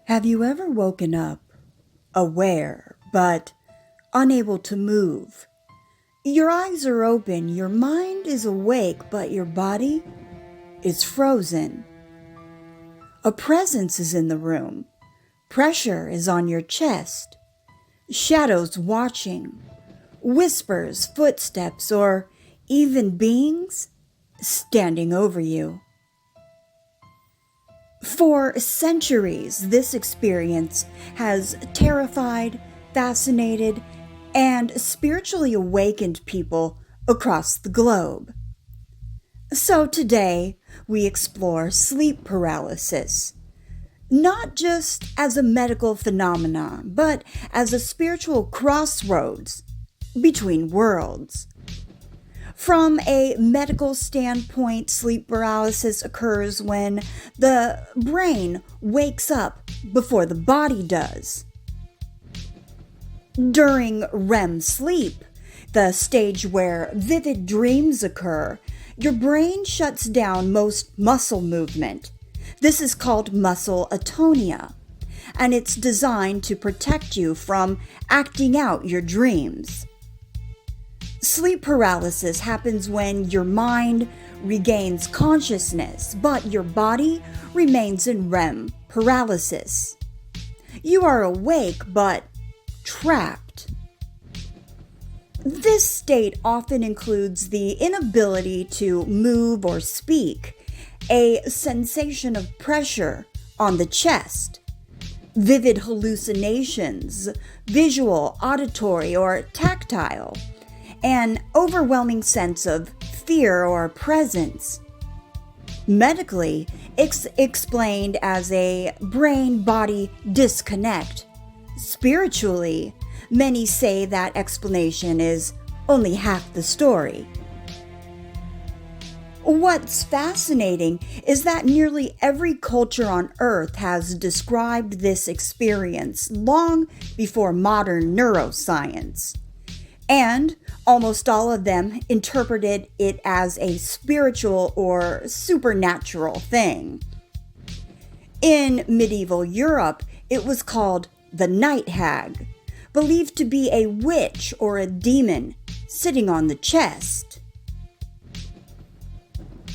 Have you ever woken up aware but unable to move? Your eyes are open, your mind is awake, but your body is frozen. A presence is in the room. Pressure is on your chest. Shadows watching. Whispers, footsteps, or even beings standing over you. For centuries, this experience has terrified, fascinated, and spiritually awakened people across the globe. So today, we explore sleep paralysis, not just as a medical phenomenon, but as a spiritual crossroads between worlds. From a medical standpoint, sleep paralysis occurs when the brain wakes up before the body does. During REM sleep, the stage where vivid dreams occur, your brain shuts down most muscle movement. This is called muscle atonia, and it's designed to protect you from acting out your dreams. Sleep paralysis happens when your mind regains consciousness, but your body remains in REM paralysis. You are awake, but trapped. This state often includes the inability to move or speak, a sensation of pressure on the chest, vivid hallucinations, visual, auditory, or tactile, an overwhelming sense of fear or presence. Medically, it's explained as a brain-body disconnect. Spiritually, many say that explanation is only half the story. What's fascinating is that nearly every culture on Earth has described this experience long before modern neuroscience. And almost all of them interpreted it as a spiritual or supernatural thing. In medieval Europe, it was called the night hag, believed to be a witch or a demon sitting on the chest.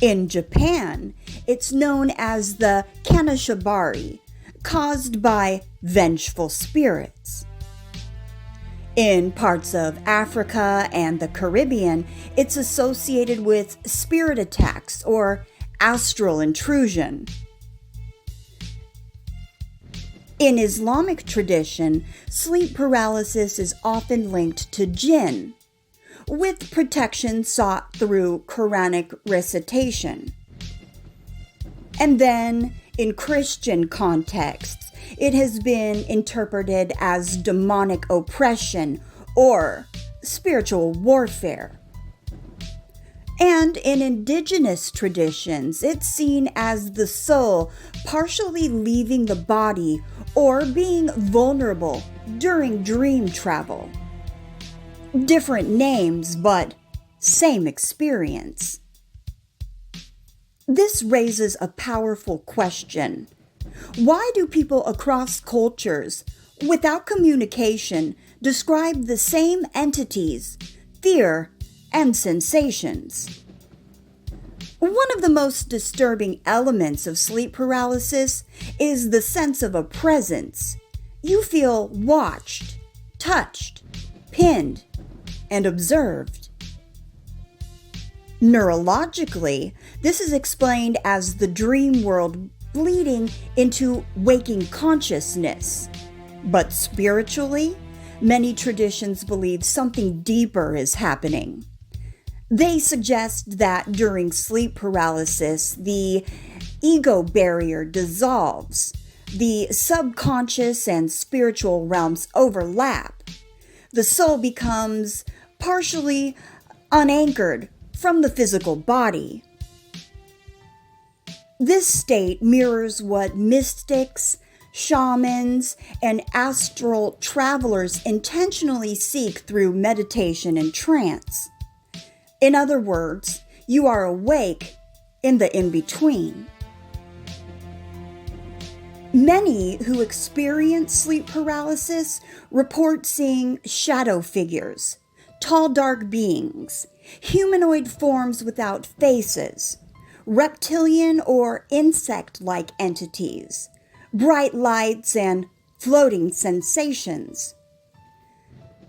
In Japan, it's known as the kanashibari, caused by vengeful spirits. In parts of Africa and the Caribbean, it's associated with spirit attacks or astral intrusion. In Islamic tradition, sleep paralysis is often linked to jinn, with protection sought through Quranic recitation. And then, in Christian contexts, it has been interpreted as demonic oppression or spiritual warfare. And in indigenous traditions, it's seen as the soul partially leaving the body or being vulnerable during dream travel. Different names, but same experience. This raises a powerful question. Why do people across cultures, without communication, describe the same entities, fear, and sensations? One of the most disturbing elements of sleep paralysis is the sense of a presence. You feel watched, touched, pinned, and observed. Neurologically, this is explained as the dream world bleeding into waking consciousness. But spiritually, many traditions believe something deeper is happening. They suggest that during sleep paralysis, the ego barrier dissolves, the subconscious and spiritual realms overlap. The soul becomes partially unanchored from the physical body. This state mirrors what mystics, shamans, and astral travelers intentionally seek through meditation and trance. In other words, you are awake in the in-between. Many who experience sleep paralysis report seeing shadow figures, tall dark beings, humanoid forms without faces, reptilian or insect-like entities, bright lights, and floating sensations.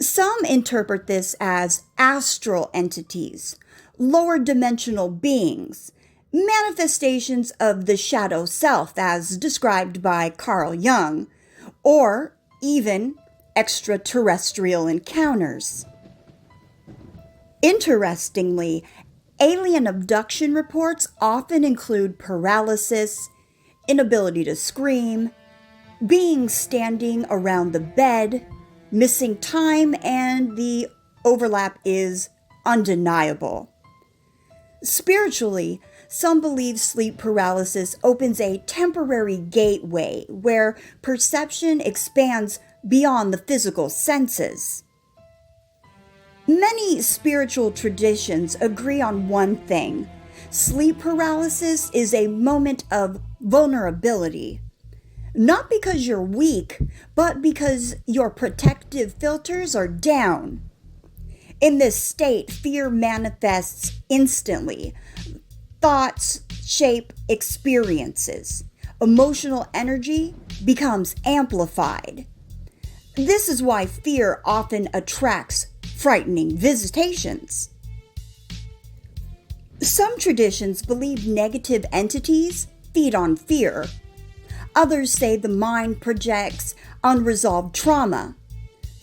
Some interpret this as astral entities, lower dimensional beings, manifestations of the shadow self as described by Carl Jung, or even extraterrestrial encounters. Interestingly, alien abduction reports often include paralysis, inability to scream, beings standing around the bed, missing time, and the overlap is undeniable. Spiritually, some believe sleep paralysis opens a temporary gateway where perception expands beyond the physical senses. Many spiritual traditions agree on one thing: sleep paralysis is a moment of vulnerability. Not because you're weak, but because your protective filters are down. In this state, fear manifests instantly. Thoughts shape experiences. Emotional energy becomes amplified. This is why fear often attracts frightening visitations. Some traditions believe negative entities feed on fear. Others say the mind projects unresolved trauma.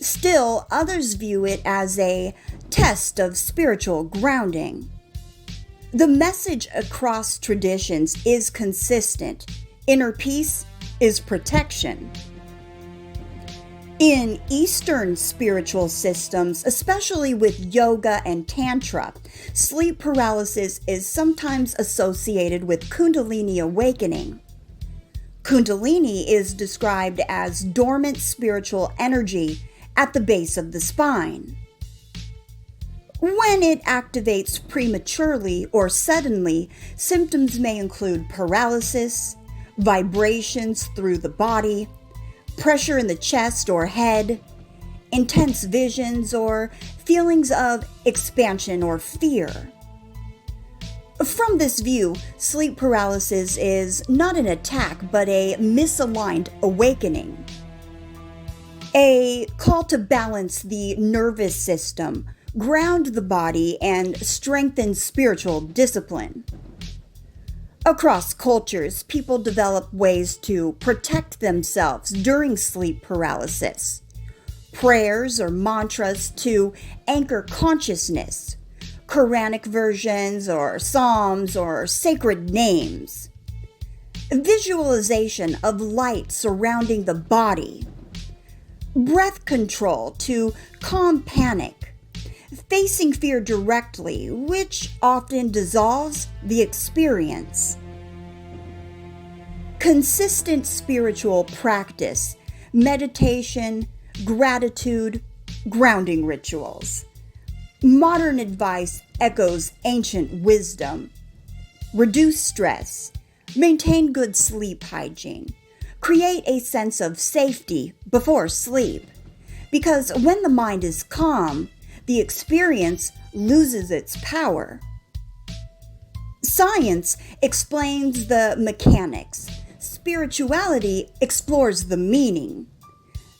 Still, others view it as a test of spiritual grounding. The message across traditions is consistent. Inner peace is protection. In Eastern spiritual systems, especially with yoga and tantra, sleep paralysis is sometimes associated with Kundalini awakening. Kundalini is described as dormant spiritual energy at the base of the spine. When it activates prematurely or suddenly, symptoms may include paralysis, vibrations through the body, pressure in the chest or head, intense visions, or feelings of expansion or fear. From this view, sleep paralysis is not an attack but a misaligned awakening. A call to balance the nervous system, ground the body, and strengthen spiritual discipline. Across cultures, people develop ways to protect themselves during sleep paralysis. Prayers or mantras to anchor consciousness, Quranic versions or psalms or sacred names. Visualization of light surrounding the body. Breath control to calm panic. Facing fear directly, which often dissolves the experience. Consistent spiritual practice, meditation, gratitude, grounding rituals. Modern advice echoes ancient wisdom. Reduce stress. Maintain good sleep hygiene. Create a sense of safety before sleep. Because when the mind is calm, the experience loses its power. Science explains the mechanics. Spirituality explores the meaning.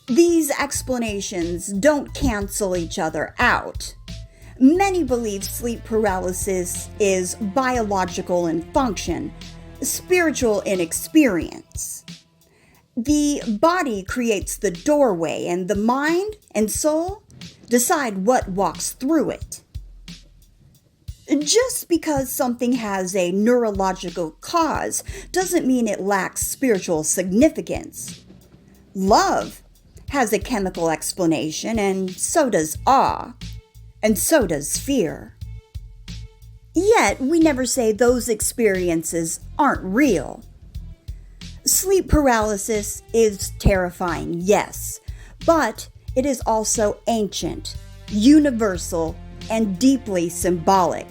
These explanations don't cancel each other out. Many believe sleep paralysis is biological in function, spiritual in experience. The body creates the doorway, and the mind and soul decide what walks through it. Just because something has a neurological cause doesn't mean it lacks spiritual significance. Love has a chemical explanation, and so does awe, and so does fear. Yet, we never say those experiences aren't real. Sleep paralysis is terrifying, yes, but it is also ancient, universal, and deeply symbolic.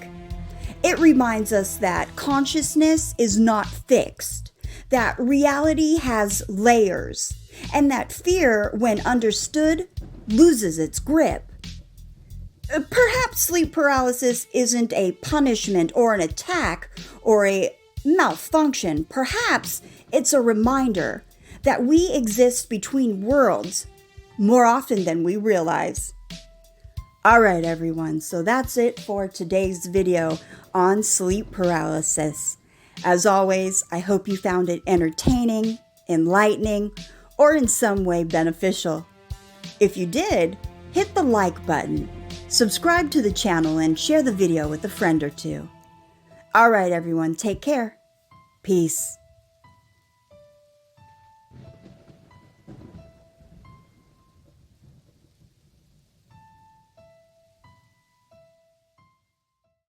It reminds us that consciousness is not fixed, that reality has layers, and that fear, when understood, loses its grip. Perhaps sleep paralysis isn't a punishment or an attack or a malfunction. Perhaps it's a reminder that we exist between worlds more often than we realize. Alright everyone, so that's it for today's video on sleep paralysis. As always, I hope you found it entertaining, enlightening, or in some way beneficial. If you did, hit the like button, subscribe to the channel, and share the video with a friend or two. Alright everyone, take care. Peace.